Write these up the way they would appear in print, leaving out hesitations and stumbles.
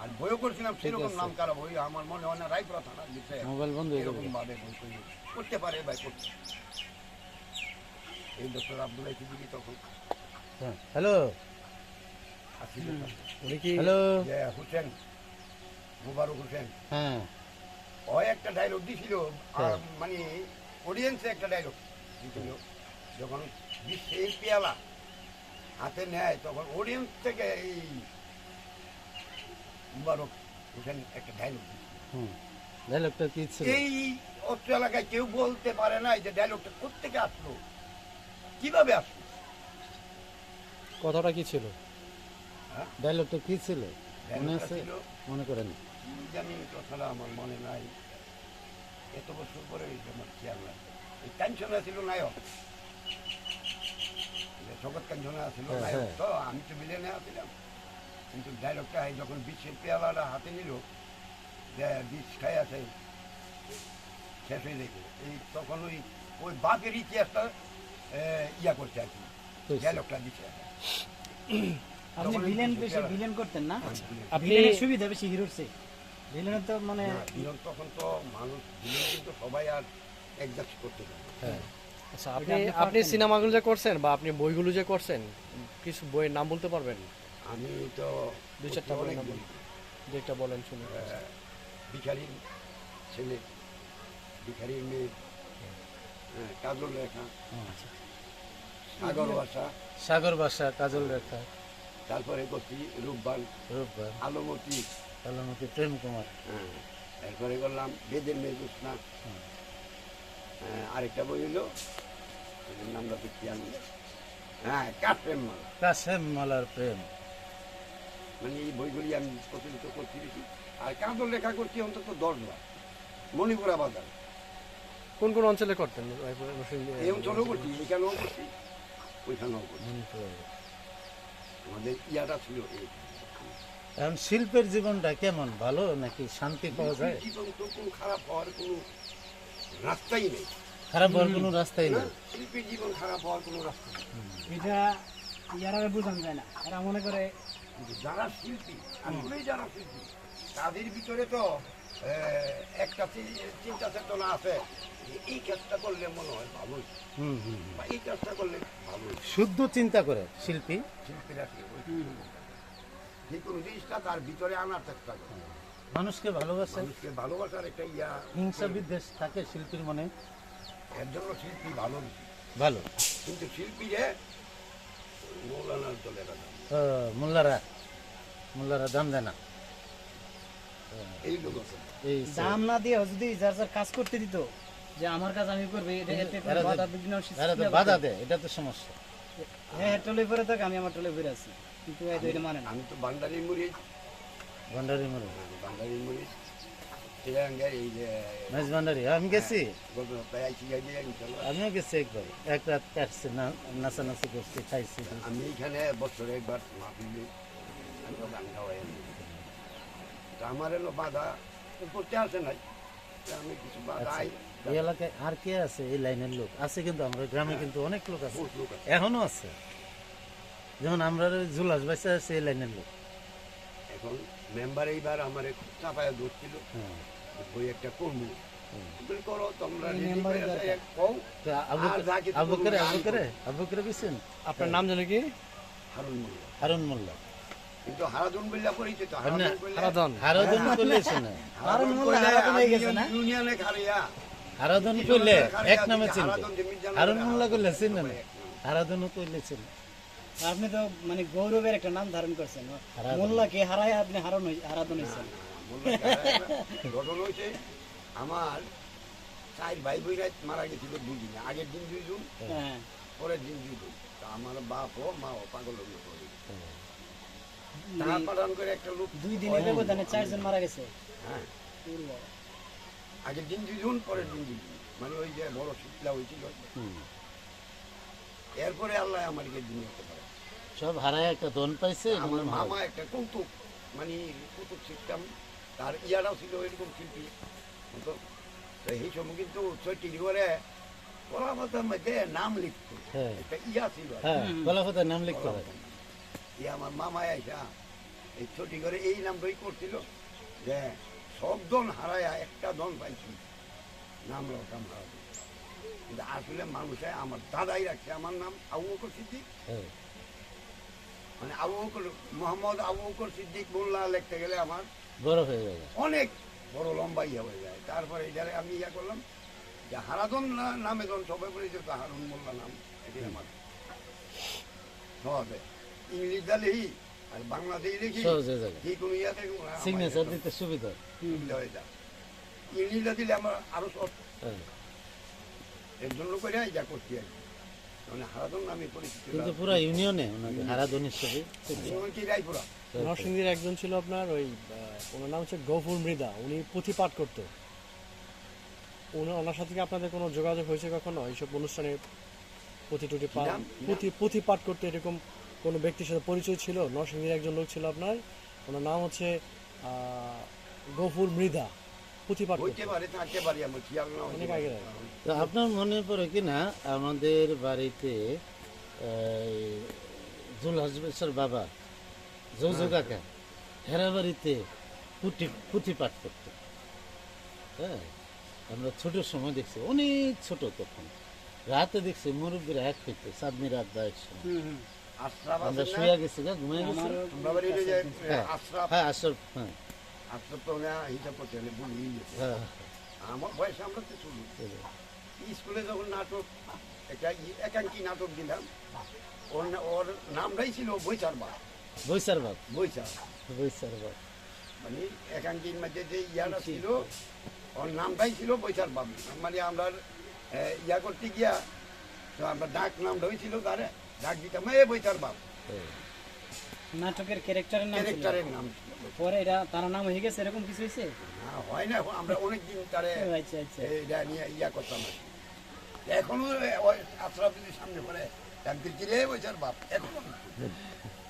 আর বইও করছিলাম সেরকম নাম করা বই আমার মনে হয় না রায়পুরা থানার বিষয়ে মোবাইল বন্ধ হয়ে যাবে। এরকম ভাবে বই তৈরি করতে পারে ভাই করতে। এই ডক্টর আব্দুল সিদ্দিকী তখন হ্যালো আসছিল উনি কি হ্যালো যে হোসেন মুবারক হোসেন হ্যাঁ ও একটা ডায়লগ দিছিল আর মানে অডিয়েন্সে একটা ডায়লগ দিছিল যখন বিশ্বের পেয়ালা হাতে নেয় তখন অডিয়েন্স থেকে এই মুবারক হোসেন একটা ডায়লগ দিছিল। হুম ডায়লগটা কি ছিল? এই অত্র এলাকায় কেউ বলতে পারে না যে ডায়লগটা কোত্থেকে আসলো কিভাবে আসলো। কথাটা কি ছিল? হ্যাঁ? ডায়লগটা কি ছিল মনে ডায়লগটা আছে? ছিল মনে করেন কি জানি কথাটা আমার মনে নাই, এত বছর পরে হয়েছে আমার খেয়াল নাই। এই কাঞ্চনা ছিল নায়ক, জগৎ কাঞ্চনা ছিল হ্যাঁ, নায়ক, হ্যাঁ। তো আমি তো মিলেনে আসছিলাম। কিন্তু ডায়লগটা যখন বিশ্বের পেয়ালাটা হাতে নিল যে বিষ খাই আছে শেষ হয়ে দেখে এই তখন ওই ওই বাপের ইতিহাসটা ইয়া করছে আর কি বুঝছি। ডায়লগটা দিচ্ছে। আপনি তখন ভিলেন এই বেশি পেয়ালা- ভিলেন করতেন না? আপনি ভিলেনের সুবিধা বেশি হিরোর চেয়ে। ভিলেনের তো মানে না, বিলন তখন তো মানুষ বিলন কিন্তু সবাই আর অ্যাডজাস্ট করতে পারে। হ্যাঁ আচ্ছা এটা আপনি আপনি আপনি পারতেন। সিনেমাগুলো যে করছেন বা আপনি বইগুলো যে করছেন কিছু বইয়ের নাম বলতে পারবেন? আমি তো দুই চারটা অনেক বইয়ের নাম বই, বলুন। যে একটা বলেন শুনি। ভিখারির ছেলে, ভিখারির মেয়ে, কাজল রেখা, সাগর ভাষা, সাগর বাসা কাজল রেখা তারপরে করছি রূপবান, রূপবার আলোমতি, কালামতি প্রেম কুমার তারপরে করলাম বেদের মেয়ে জোৎস্না। আরেকটা বই হলো এটার নামটা তো খেয়াল নেই। কাঠপ্রেম মালা। কাসেম মালার প্রেম মানে এই বইগুলি আমি প্রচলিত করছি বেশি। আর কাজল লেখা করছি অন্তত 10 বার মণিপুরা বাজার কোন কোন অঞ্চলে করতেন? এই অঞ্চলেও করছি, এখানেও করছি, ওইখানেও করছি। আমাদের ইয়াটা ছিল এই এখন শিল্পের জীবনটা কেমন ভালো নাকি শান্তি পাওয়া যায়? জীবন তো কোনো খারাপ হওয়ার কোনো রাস্তাই নেই। খারাপ হওয়ার কোনো রাস্তাই না, নেই। শিল্পীর জীবন খারাপ হওয়ার কোনো রাস্তা নেই। এটা ইয়ারা বোঝানো যায় না। এরা মনে করে কিন্তু যারা শিল্পী আসলেই যারা শিল্পী তাদের ভিতরে তো একটা চিন্তা চেতনা আছে যে এই কাজটা করলে মনে হয় ভালোই, হুম হুম বা এই কাজটা করলে ভালোই। শুদ্ধ চিন্তা করে শিল্পী শিল্পীরা কি ওই যে কোনো জিনিসটা তার ভিতরে আনার চেষ্টা করে, মানুষকে ভালোবাসে। মানুষকে ভালোবাসার একটা ইয়া। হিংসা বিদ্বেষ থাকে শিল্পীর মনে এর জন্য শিল্পী ভালো বেশি। ভালো। কিন্তু শিল্পীরে মৌলানার দলে রাখা মোল্লারা দাম দেয় না এই লোক আছে। এই দাম না দিয়ে যদি যার যার কাজ করতে দিত যে আমার কাজ আমি করবো এটা এতে কোনো এরা যে- বাধা বিঘ্ন সৃষ্টি এরা তো না বাধা করতো। দেয়, এটা তো সমস্যা। হ্যাঁ টলে পরে থাক আমি আমার টলে পরে আছি কিন্তু এই তো এটা মানে না। আমি তো বান্ডারি মরিচ, ভান্ডারি মরে বান্ডারি মরিচ শ্রীলঙ্কার এই যে মেজ ভান্ডারি আমি গেছি, গত সপ্তাহে আইসি গাই দিয়ে ইনশাল্লাহ। আমিও গেছি একবার, এক রাত কাটছি না, নাচানাচি করছি, খাইছি। আমি এখানে বছরে একবার মাহফিলে আমি তো গান গাওয়াই আমি। তা আমার এলো বাধা করতে আসে নাই, তা আমি কিছু বাধা আই এই এলাকায় আর কে আছে এই লাইনের লোক? আছে কিন্তু আমরা গ্রামে কিন্তু অনেক লোক আছে, বহুত লোক আছে। এখনো আছে। যেমন আমরা ওই জুলাস বাইসা আছে এই লাইনের লোক। এখন মেম্বার এইবার আমার খুব চাপায় ধরছিল হ্যাঁ। ওই একটা করবো বলি, করো তোমরা এই ready মেম্বারের করে দরকার। কও। তো আর যা কিছু আবু করে করবো আবু আমি করে আবু করে বুঝছেন আপনার নাম জানো কি? হারুন মোল্লা। হারুন মোল্লা। কিন্তু হারাদুন বললা পরিচিত না, হারাধন। হারাধন করলে শোনে, হারুন মোল্লা হারাদুন হয়ে গেছে না? ইউনিয়নে খারিয়া হারাধন করলে এক নামে চিনবে, হারাদুন জমির জানা হারুন বলে মোল্লা করলে চিনবে না, এক নাম। হারাধনও করলে চিনবে। আপনি তো মানে গৌরবের একটা নাম ধারণ করছেন। হারাদন। মোল্লাকে হারায় আপনি হারাদন হয়েছেন। মোল্লা খারায়া না। ঘটনা হয়েছে আমার 4 ভাই বোনেরা মারা গেছিল 2 দিনে, আগের দিন 2 জন, হ্যাঁ পরের দিন 2 জন। তা আমার বাপ ও মা ও পাগল হয়ে পড়ে টাকা পাঠান করে একটা লোক 2 দিনের ব্যবধানে 4 জন মারা গেছে। হ্যাঁ আগের দিন 2 জন, পরের দিন 2 জন, মানে ওই যে বড় শীতলা হয়েছিল। এরপরে আল্লাহ আমাকে দুনিয়া হতে পারে। সব হারায় একটা ধন পাইছে, এটার আমার নাম মামা হারাধন। একটা কৌতুক, মানে কৌতুক সিস্টেম, তার ইয়ারাও ছিল এরকম শিল্পী। তো এই সময় কিন্তু 6 করে কলাপাতার মধ্যে নাম লিখতো, হ্যাঁ। একটা ইয়া ছিল। হ্যাঁ, কলাপাতার নাম লিখতে হয়। কলাপাতা। ইয়ে আমার মামায় আইসা এই ছোটি করে এই নামটাই করছিল যে সব দন হারায় একটা দন পাইছি নাম রাখতাম হারাতে। কিন্তু আসলে মানুষে আমার দাদাই রাখছে আমার নাম আবু বকর সিদ্দিক। হ্যাঁ। মানে আবু বকর মোহাম্মদ আবু বকর সিদ্দিক মোল্লা লিখতে গেলে আমার বড় হয়ে যাবে। অনেক বড় লম্বা ইয়ে হয়ে যায়। তারপরে এটারে আমি ইয়া করলাম যে হারাদন নামে যখন সবাই বলে যে হারুন মোল্লা নাম, এটি আমার সহজে ইংলিশ দা লিখি আর বাংলাতেই লিখি, সহজ হয়ে যাবে, যে কোনো ইয়াতে সিগনেচার দিতে সুবিধা। সুবিধা হয়ে যায়। ইংলিশটা দিলে আমার আরো সহজ, হ্যাঁ। এর জন্য করে যা করছি আর কি। মানে হারাদন নামে পরিচিত কিন্তু পুরা ইউনিয়নে ওনাকে হারাধন হিসেবে কি রায়পুরা। নরসিংদীর একজন ছিল আপনার ওই ওনার নাম হচ্ছে গফুর মৃধা, উনি পুঁথি পাঠ করতো। ওনার সাথে কি আপনাদের কোনো যোগাযোগ হয়েছে কখনো এইসব অনুষ্ঠানে? পুঁথি টুটি কি নাম? পুঁথি পাঠ করতে এরকম কোনো ব্যক্তির সাথে পরিচয় ছিল? নরসিংদীর একজন লোক ছিল আপনার, ওনার নাম হচ্ছে গফুর মৃধা, পুঁথি পাঠ করতো। হইতে পারে থাকতে পারি আমার খেয়াল না অনেক আগে। তো আপনার মনে পড়ে কিনা আমাদের বাড়িতে জুল হাসবের বাবা জৌজু কাকা হেরা বাড়িতে পুঁথি পাঠ করতো। হ্যাঁ, আমরা ছোট সময় দেখছি, অনেক ছোট তখন, রাতে দেখছি মুরব্বীরা এক হইতে চাঁদনি রাত বা এক সময় আশরাফ আমরা আছে না? শুয়ে গেছি গা, ঘুমিয়ে গেছি। আমরা বাড়ি ওই যে হ্যাঁ। আশরাফ, হ্যাঁ আশরাফ, হ্যাঁ আশরাফ তো না হিসাব করতে হলে ভুলিয়ে গেছে। হ্যাঁ আমার বয়সে আমরা তো শুরু স্কুলে যখন নাটক একটা একাঙ্কি নাটক দিলাম, ওর নামটাই ছিল বৈচার বাপ। বৈশার বাপ, বৈচার বৈশার বাপ। মানে একাঙ্কির মধ্যে যে ইয়াটা ছিল ওর নামটাই ছিল বৈচার বাপ। মানে আমরা ইয়া করতে গিয়া তো আমরা ডাক নামটা হয়েছিল তারে ডাক দিতাম বৈচার বাপ, হ্যাঁ। নাটকের ক্যারেক্টারের নাম ছিল। ক্যারেক্টারের নাম ছিল। পরে এটা তার নাম হয়ে গেছে এরকম কিছু হয়েছে? না হয় না, আমরা অনেকদিন তারে আচ্ছা আচ্ছা। এইটা নিয়ে ইয়া করতাম আর কি। এখনো ওই আশরাফের সামনে পড়ে ডাক্তার কিরে বৈচার বাপ, এখনো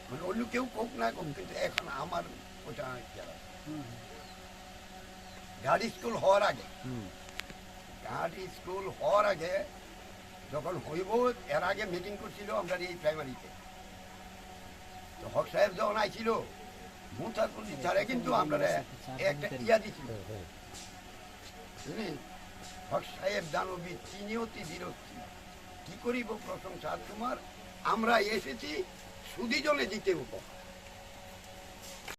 মানে অন্য কেউ কোক না কোক, কিন্তু এখন আমার ওটা ঘাট স্কুল হওয়ার আগে, ঘাট স্কুল হওয়ার আগে যখন হইব এর আগে মিটিং করছিল আমরা এই প্রাইমারিতে। তো হক সাহেব যখন আইছিল মুতারপুলি ছাড়ে কিন্তু আমরা একটা ইয়া দিছিল, বুঝলি? হক সাহেব দানবী তিনিও তিনিরক্ষী, কি করিব প্রশংসা তোমার, আমরা এসেছি সুদীজনে দিতে উপহার।